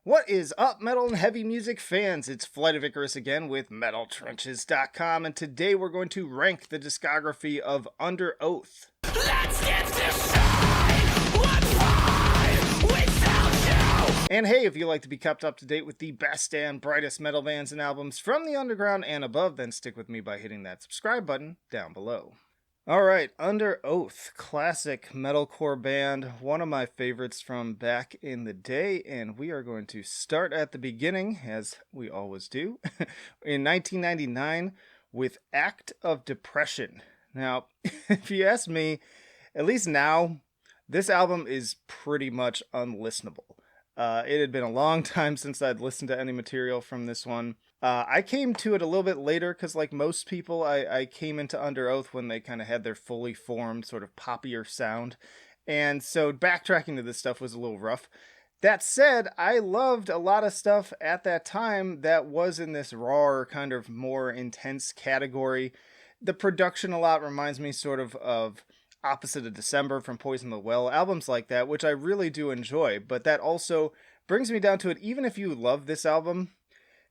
What is up, metal and heavy music fans? It's Flight of Icarus again with MetalTrenches.com, and today we're going to rank the discography of Underoath. Let's get this shine! Let's fight without you! And hey, if you like to be kept up to date with the best and brightest metal bands and albums from the underground and above, then stick with me by hitting that subscribe button down below. Alright, Underoath, classic metalcore band, one of my favorites from back in the day, and we are going to start at the beginning, as we always do, in 1999 with Act of Depression. Now, if you ask me, at least now, this album is pretty much unlistenable. It had been a long time since I'd listened to any material from this one. I came to it a little bit later because, like most people, I came into Underoath when they kind of had their fully formed sort of poppier sound. And so backtracking to this stuff was a little rough. That said, I loved a lot of stuff at that time that was in this raw, kind of more intense category. The production a lot reminds me sort of Opposite of December from Poison the Well, albums like that, which I really do enjoy. But that also brings me down to it, even if you love this album,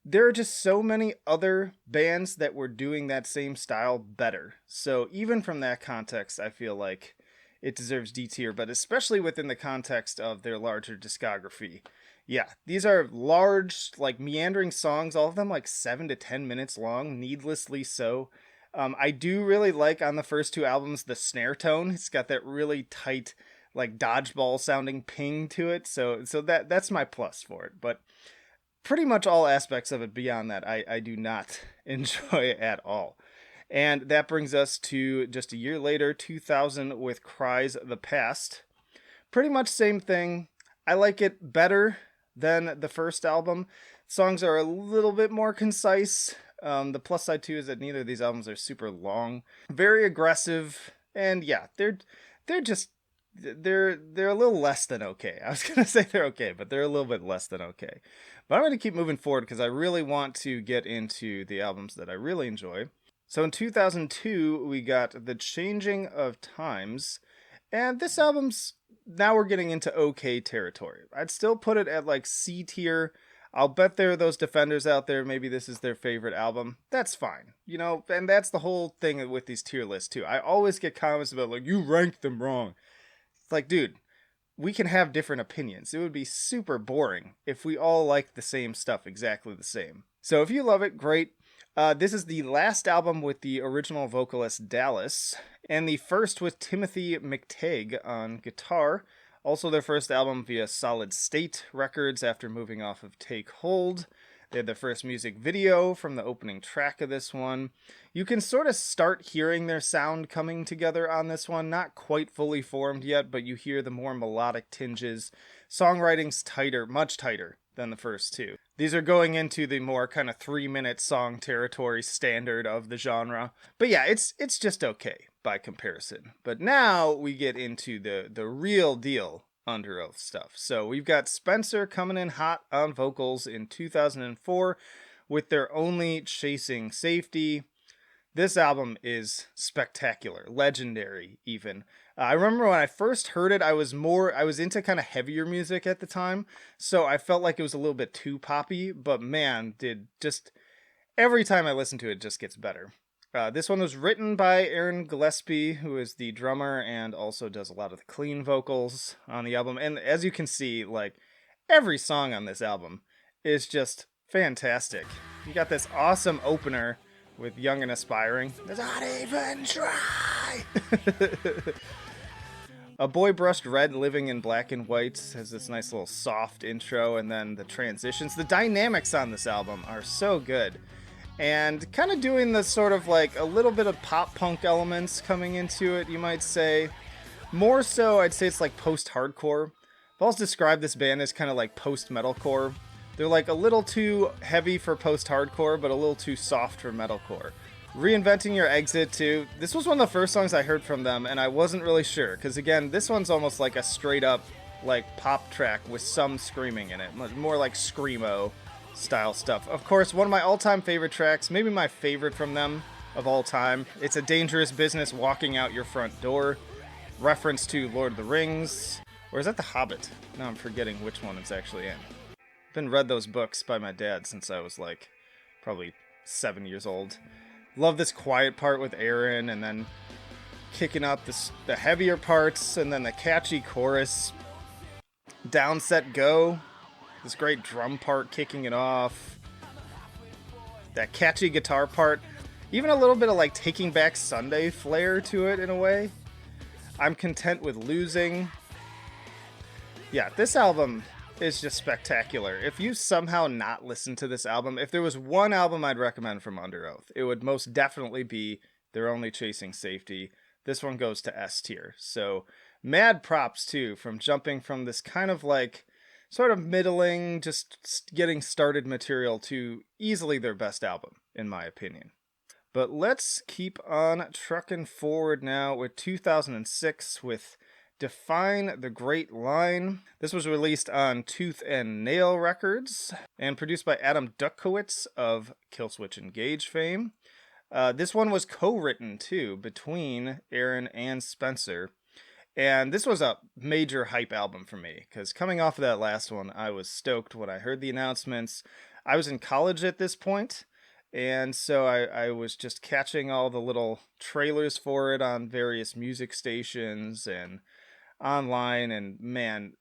there are just so many other bands that were doing that same style better. So even from that context, I feel like it deserves D tier, but especially within the context of their larger discography. Yeah, these are large, like meandering songs, all of them like 7 to 10 minutes long, needlessly so. I do really like on the first two albums the snare tone. It's got that really tight, like dodgeball sounding ping to it. So that's my plus for it. But pretty much all aspects of it beyond that, I do not enjoy at all. And that brings us to just a year later, 2000, with Cries of the Past. Pretty much same thing. I like it better than the first album. Songs are a little bit more concise. The plus side too is that neither of these albums are super long. Very aggressive, and yeah, they're a little less than okay. I was gonna say they're okay, but they're a little bit less than okay. But I'm gonna keep moving forward because I really want to get into the albums that I really enjoy. So in 2002, we got The Changing of Times, and this album's, now we're getting into okay territory. I'd still put it at like C tier. I'll bet there are those defenders out there, maybe this is their favorite album. That's fine. You know, and that's the whole thing with these tier lists too. I always get comments about like, you ranked them wrong. It's like, dude, we can have different opinions. It would be super boring if we all liked the same stuff exactly the same. So if you love it, great. This is the last album with the original vocalist Dallas, and the first with Timothy McTague on guitar. Also their first album via Solid State Records after moving off of Take Hold. They had their first music video from the opening track of this one. You can sort of start hearing their sound coming together on this one. Not quite fully formed yet, but you hear the more melodic tinges. Songwriting's tighter, much tighter than the first two. These are going into the more kind of 3-minute song territory standard of the genre. But yeah, it's just okay by comparison. But now we get into the real deal Underoath stuff. So we've got Spencer coming in hot on vocals in 2004 with their Only Chasing Safety. This album is spectacular, legendary even. I remember when I first heard it, I was into kind of heavier music at the time, so I felt like it was a little bit too poppy, but man, every time I listen to it, it just gets better. This one was written by Aaron Gillespie, who is the drummer and also does a lot of the clean vocals on the album. And as you can see, like, every song on this album is just fantastic. You got this awesome opener with Young and Aspiring. Does not even try! A Boy Brushed Red Living in Black and White has this nice little soft intro, and then the transitions. The dynamics on this album are so good. And kind of doing the sort of like a little bit of pop punk elements coming into it, you might say. More so, I'd say it's like post-hardcore. I've also described this band as kind of like post-metalcore. They're like a little too heavy for post-hardcore, but a little too soft for metalcore. Reinventing Your Exit too. This was one of the first songs I heard from them, and I wasn't really sure. Because again, this one's almost like a straight-up like pop track with some screaming in it. More like screamo style stuff. Of course, one of my all-time favorite tracks, maybe my favorite from them of all time. It's A Dangerous Business Walking Out Your Front Door. Reference to Lord of the Rings. Or is that The Hobbit? Now I'm forgetting which one it's actually in. Been read those books by my dad since I was like probably 7 years old. Love this quiet part with Aaron, and then kicking up the heavier parts, and then the catchy chorus. Down, set, go. This great drum part kicking it off. That catchy guitar part. Even a little bit of like Taking Back Sunday flair to it in a way. I'm content with losing. Yeah, this album is just spectacular. If you somehow not listen to this album, if there was one album I'd recommend from Underoath, it would most definitely be They're Only Chasing Safety. This one goes to S tier. So mad props too, from jumping from this kind of like sort of middling, just getting started material to easily their best album, in my opinion. But let's keep on trucking forward now with 2006 with Define the Great Line. This was released on Tooth and Nail Records and produced by Adam Dutkowitz of Killswitch Engage fame. This one was co-written too between Aaron and Spencer. And this was a major hype album for me because coming off of that last one, I was stoked when I heard the announcements. I was in college at this point, and so I was just catching all the little trailers for it on various music stations and online, and man,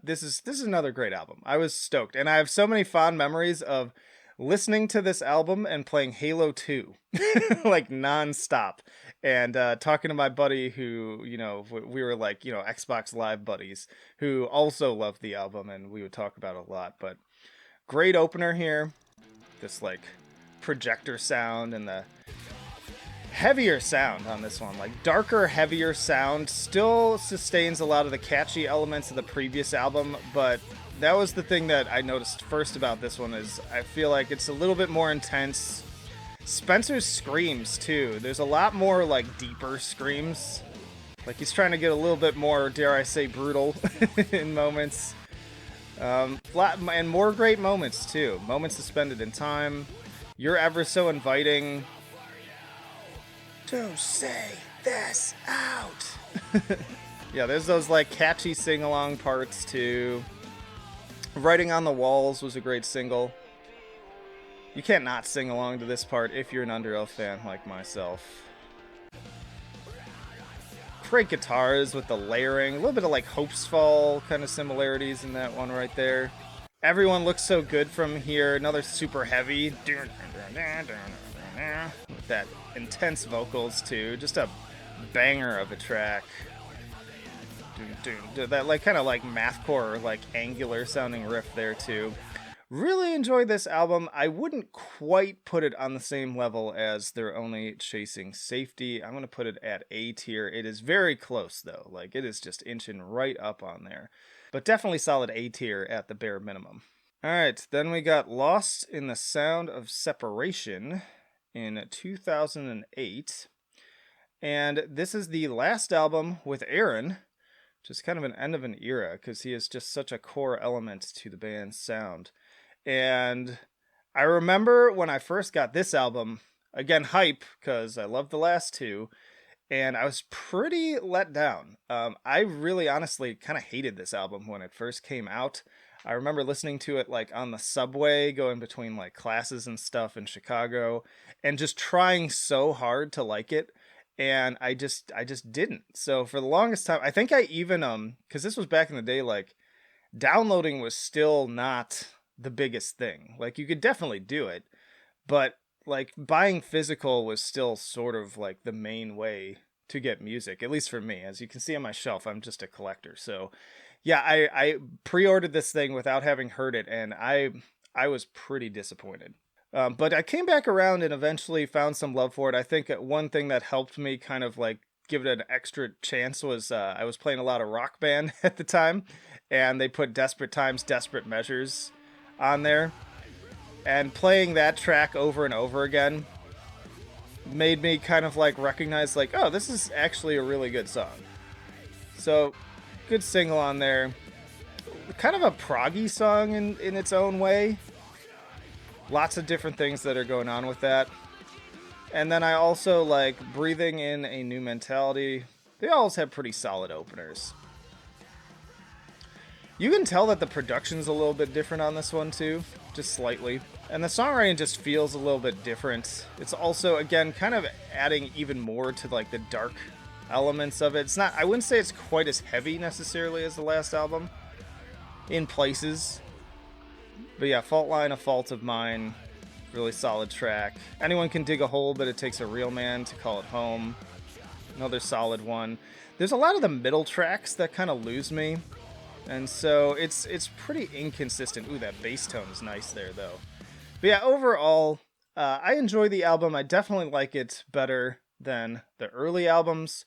this is another great album. I was stoked, and I have so many fond memories of listening to this album and playing Halo 2 like nonstop, and talking to my buddy who, you know, we were like, you know, Xbox Live buddies who also loved the album, and we would talk about it a lot. But great opener here, this like projector sound, and the heavier sound on this one, like darker, heavier sound, still sustains a lot of the catchy elements of the previous album, but that was the thing that I noticed first about this one is I feel like it's a little bit more intense. Spencer's screams too, there's a lot more like deeper screams, like he's trying to get a little bit more, dare I say, brutal in moments, and more great moments too, moments suspended in time. You're Ever So Inviting. To say this out. Yeah, there's those like catchy sing-along parts too. Writing on the Walls was a great single. You can't not sing along to this part if you're an Underoath fan like myself. Great guitars with the layering, a little bit of like Hope's Fall kind of similarities in that one right there. Everyone Looks So Good from here, another super heavy. With that intense vocals too, just a banger of a track. That like kind of like mathcore, like angular sounding riff there too. Really enjoyed this album. I wouldn't quite put it on the same level as They're Only Chasing Safety. I'm going to put it at A tier. It is very close though. Like it is just inching right up on there. But definitely solid A tier at the bare minimum. Alright, then we got Lost in the Sound of Seperation in 2008. And this is the last album with Aaron, which is kind of an end of an era because he is just such a core element to the band's sound. And I remember when I first got this album, again, hype because I loved the last two, and I was pretty let down. I really honestly kind of hated this album when it first came out. I remember listening to it like on the subway, going between like classes and stuff in Chicago, and just trying so hard to like it. And I just didn't. So for the longest time, I think I even, cause this was back in the day, like downloading was still not the biggest thing. Like you could definitely do it, but like buying physical was still sort of like the main way to get music, at least for me. As you can see on my shelf, I'm just a collector. So yeah, I pre-ordered this thing without having heard it, and I was pretty disappointed. But I came back around and eventually found some love for it. I think one thing that helped me kind of like give it an extra chance was I was playing a lot of Rock Band at the time, and they put Desperate Times, Desperate Measures on there. And playing that track over and over again made me kind of like recognize like, oh, this is actually a really good song. So good single on there. Kind of a proggy song in its own way. Lots of different things that are going on with that. And then I also like Breathing in a New Mentality. They always have pretty solid openers. You can tell that the production's a little bit different on this one too, just slightly. And the songwriting just feels a little bit different. It's also, again, kind of adding even more to like the dark elements of it. It's not, I wouldn't say it's quite as heavy necessarily as the last album in places. But yeah, Fault Line, A Fault of Mine, really solid track. Anyone Can Dig a Hole, but It Takes a Real Man to Call It Home. Another solid one. There's a lot of the middle tracks that kind of lose me. And so it's pretty inconsistent. Ooh, that bass tone is nice there, though. But yeah, overall, I enjoy the album. I definitely like it better than the early albums.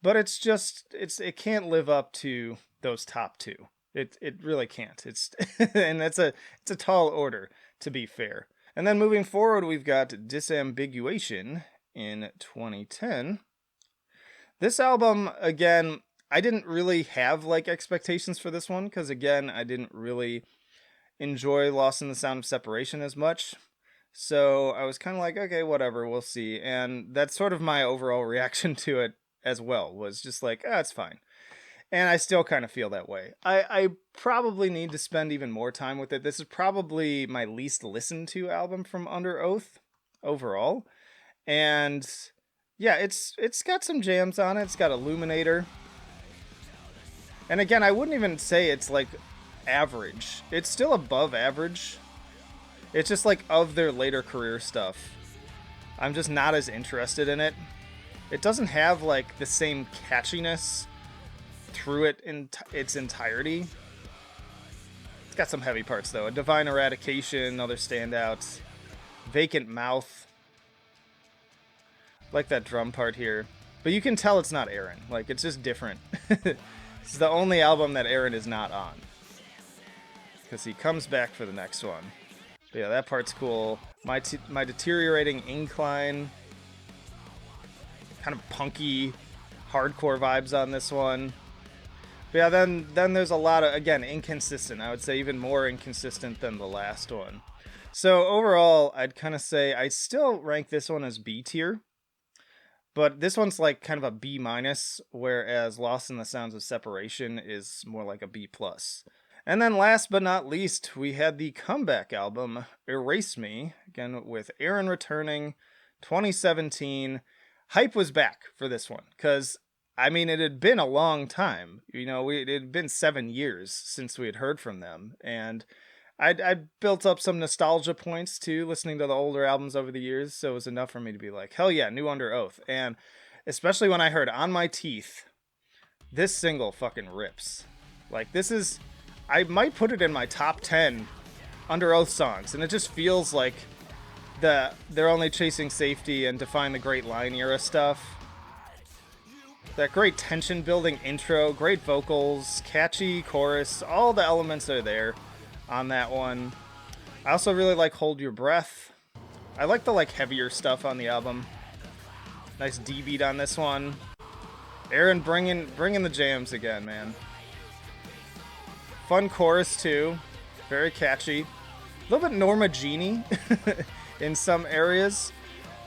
But it's just, it can't live up to those top two. It really can't. It's and it's a tall order, to be fair. And then moving forward, we've got Disambiguation in 2010. This album, again, I didn't really have like expectations for this one because again, I didn't really enjoy Lost in the Sound of Separation as much. So I was kind of like, okay, whatever, we'll see. And that's sort of my overall reaction to it as well, was just like, it's fine. And I still kind of feel that way. I probably need to spend even more time with it. This is probably my least listened to album from Underoath overall. And yeah, it's got some jams on it. It's got Illuminator. And again, I wouldn't even say it's like average. It's still above average. It's just like of their later career stuff, I'm just not as interested in it. It doesn't have like the same catchiness through it in its entirety. It's got some heavy parts though. A Divine Eradication, other standouts. Vacant Mouth. Like that drum part here. But you can tell it's not Aaron. Like, it's just different. It's the only album that Aaron is not on. Because he comes back for the next one. But yeah, that part's cool. My Deteriorating Incline. Kind of punky, hardcore vibes on this one. But yeah, then there's a lot of, again, inconsistent. I would say even more inconsistent than the last one. So overall, I'd kind of say I still rank this one as B tier. But this one's like kind of a B minus, whereas Lost in the Sounds of Separation is more like a B plus. And then last but not least, we had the comeback album, Erase Me, again with Aaron returning, 2017. Hype was back for this one, because, I mean, it had been a long time. You know, it had been 7 years since we had heard from them, and I'd built up some nostalgia points too, listening to the older albums over the years, so it was enough for me to be like, hell yeah, new Underoath. And especially when I heard On My Teeth, this single fucking rips. Like, this is, I might put it in my top 10 Underoath songs, and it just feels like they're only chasing safety and Define the Great Line era stuff. That great tension building intro, great vocals, catchy chorus, all the elements are there on that one. I also really like Hold Your Breath. I like the like heavier stuff on the album. Nice D beat on this one. Aaron bringing the jams again, man. Fun chorus too, very catchy. A little bit Norma Jeannie in some areas,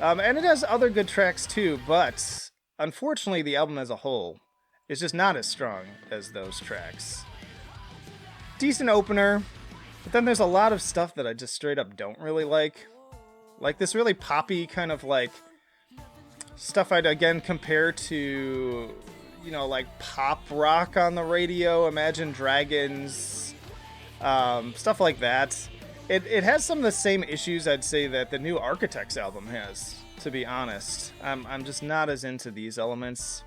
and it has other good tracks too. But unfortunately, the album as a whole is just not as strong as those tracks. Decent opener. But then there's a lot of stuff that I just straight up don't really like. Like this really poppy kind of like stuff I'd again compare to, you know, like pop rock on the radio, Imagine Dragons, stuff like that. It has some of the same issues I'd say that the new Architects album has, to be honest. I'm just not as into these elements.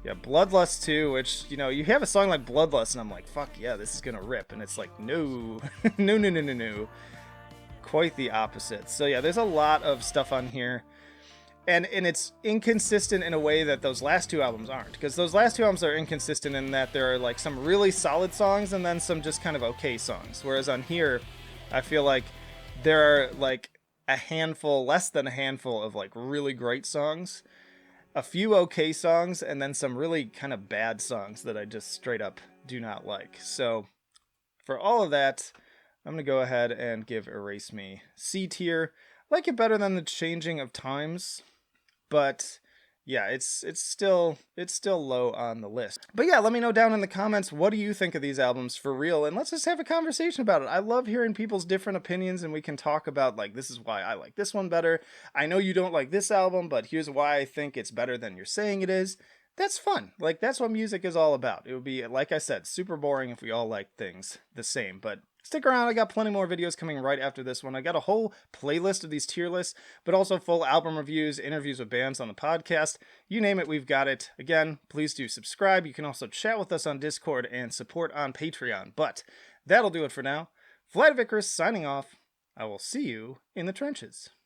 Yeah, Bloodlust too, which, you know, you have a song like Bloodlust and I'm like, fuck yeah, this is gonna rip. And it's like, no, no. Quite the opposite. So yeah, there's a lot of stuff on here. And it's inconsistent in a way that those last two albums aren't. Because those last two albums are inconsistent in that there are like some really solid songs and then some just kind of okay songs. Whereas on here, I feel like there are like a handful, less than a handful of like really great songs. A few okay songs, and then some really kind of bad songs that I just straight up do not like. So, for all of that, I'm going to go ahead and give Erase Me C tier. Like it better than The Changing of Times, but yeah, it's still low on the list. But yeah, let me know down in the comments, what do you think of these albums for real, and let's just have a conversation about it. I love hearing people's different opinions, and we can talk about like, this is why I like this one better. I know you don't like this album, but here's why I think it's better than you're saying it is. That's fun. Like, that's what music is all about. It would be, like I said, super boring if we all liked things the same. But stick around, I got plenty more videos coming right after this one. I got a whole playlist of these tier lists, but also full album reviews, interviews with bands on the podcast. You name it, we've got it. Again, please do subscribe. You can also chat with us on Discord and support on Patreon. But that'll do it for now. Flight of Icarus signing off. I will see you in the trenches.